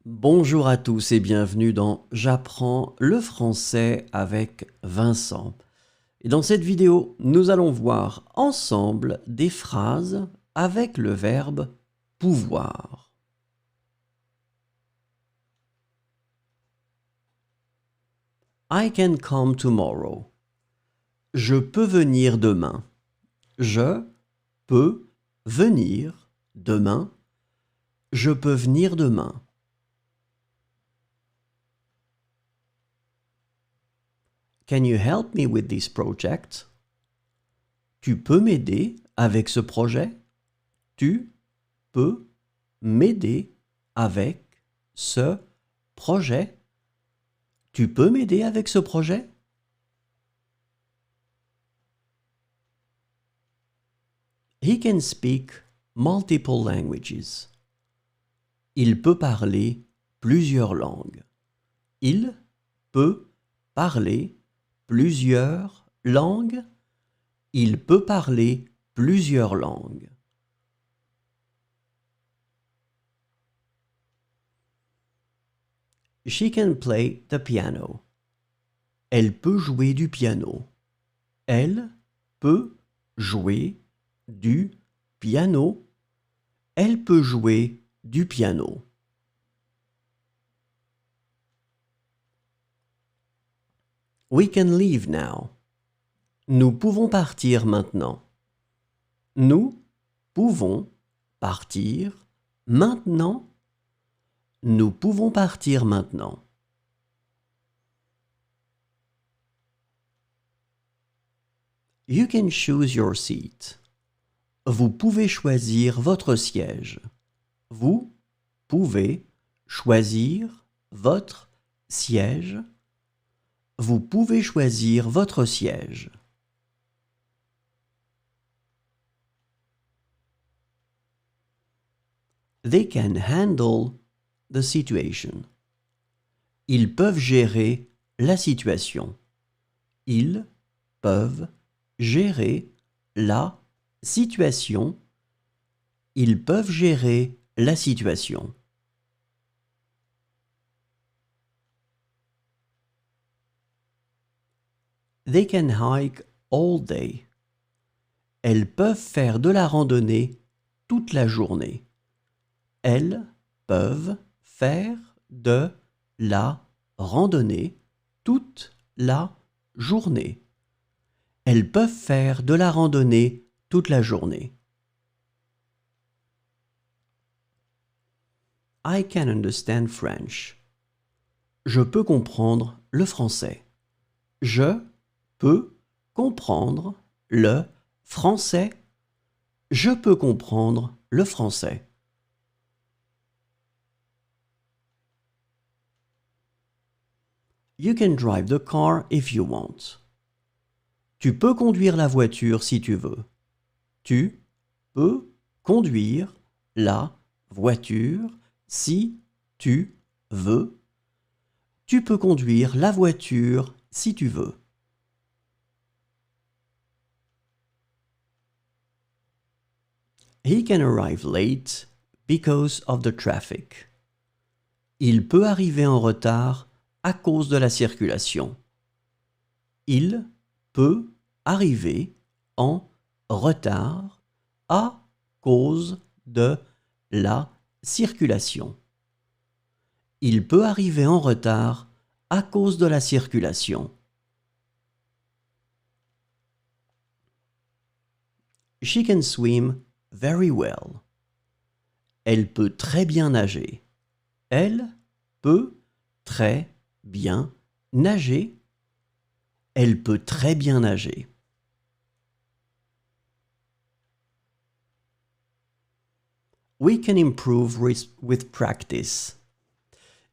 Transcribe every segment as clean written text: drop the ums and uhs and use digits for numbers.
Bonjour à tous et bienvenue dans J'apprends le français avec Vincent. Et dans cette vidéo, nous allons voir ensemble des phrases avec le verbe pouvoir. I can come tomorrow. Je peux venir demain. Je peux venir demain. Je peux venir demain. Can you help me with this project? Tu peux m'aider avec ce projet? Tu peux m'aider avec ce projet? Tu peux m'aider avec ce projet? He can speak multiple languages. Il peut parler plusieurs langues. Il peut parler plusieurs langues. Il peut parler plusieurs langues. She can play the piano. Elle peut jouer du piano. Elle peut jouer du piano. Elle peut jouer du piano. We can leave now. Nous pouvons partir maintenant. Nous pouvons partir maintenant. Nous pouvons partir maintenant. You can choose your seat. Vous pouvez choisir votre siège. Vous pouvez choisir votre siège. Vous pouvez choisir votre siège. They can handle the situation. Ils peuvent gérer la situation. Ils peuvent gérer la situation. Ils peuvent gérer la situation. They can hike all day. Elles peuvent faire de la randonnée toute la journée. Elles peuvent faire de la randonnée toute la journée. Elles peuvent faire de la randonnée toute la journée. I can understand French. Je peux comprendre le français. Je peux comprendre le français. Je peux comprendre le français. You can drive the car if you want. Tu peux conduire la voiture si tu veux. Tu peux conduire la voiture si tu veux. Tu peux conduire la voiture si tu veux. He can arrive late because of the traffic. Il peut arriver en retard à cause de la circulation. Il peut arriver en retard à cause de la circulation. Il peut arriver en retard à cause de la circulation. She can swim very well. Elle peut très bien nager. Elle peut très bien nager. Elle peut très bien nager. We can improve with practice.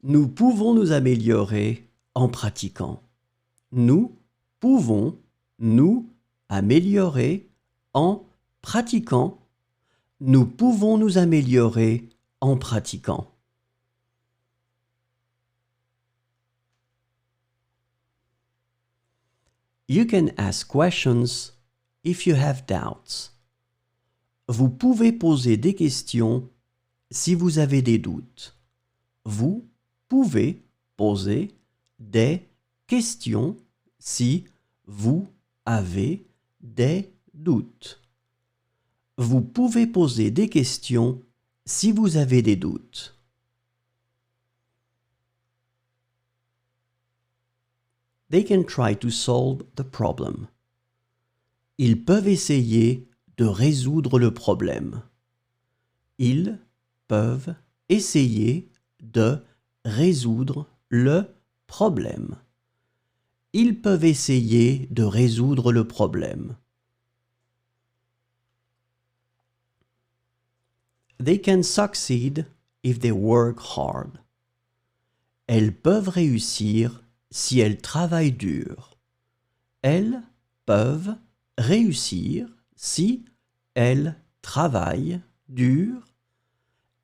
Nous pouvons nous améliorer en pratiquant. Nous pouvons nous améliorer en pratiquant. Nous pouvons nous améliorer en pratiquant. You can ask questions if you have doubts. Vous pouvez poser des questions si vous avez des doutes. vous pouvez poser des questions si vous avez des doutes. Vous pouvez poser des questions si vous avez des doutes. They can try to solve the problem. Ils peuvent essayer de résoudre le problème. Ils peuvent essayer de résoudre le problème. Ils peuvent essayer de résoudre le problème. They can succeed if they work hard. Elles peuvent réussir si elles travaillent dur. Elles peuvent réussir si elles travaillent dur.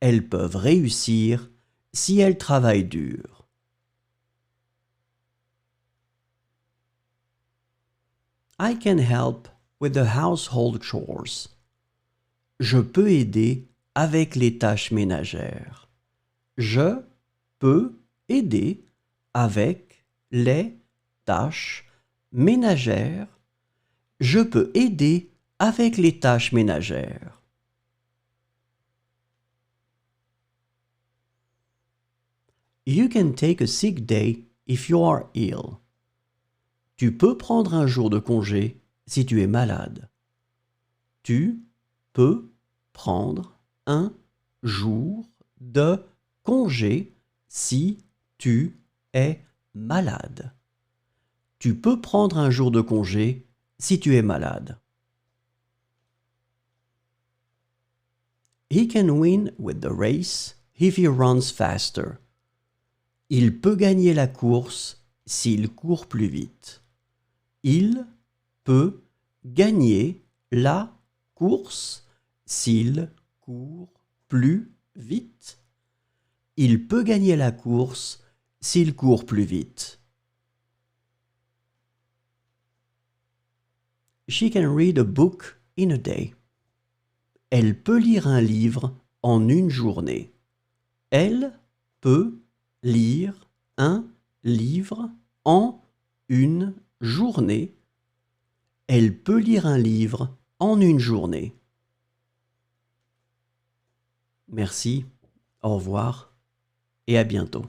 Elles peuvent réussir si elles travaillent dur. I can help with the household chores. Je peux aider avec les tâches ménagères. Je peux aider avec les tâches ménagères. Je peux aider avec les tâches ménagères. You can take a sick day if you are ill. Tu peux prendre un jour de congé si tu es malade. Tu peux prendre un jour de congé si tu es malade. Tu peux prendre un jour de congé si tu es malade. He can win with the race if he runs faster. Il peut gagner la course s'il court plus vite. Il peut gagner la course s'il court plus vite. Il peut gagner la course s'il court plus vite. She can read a book in a day. Elle peut lire un livre en une journée. Elle peut lire un livre en une journée. Elle peut lire un livre en une journée. Merci, au revoir et à bientôt.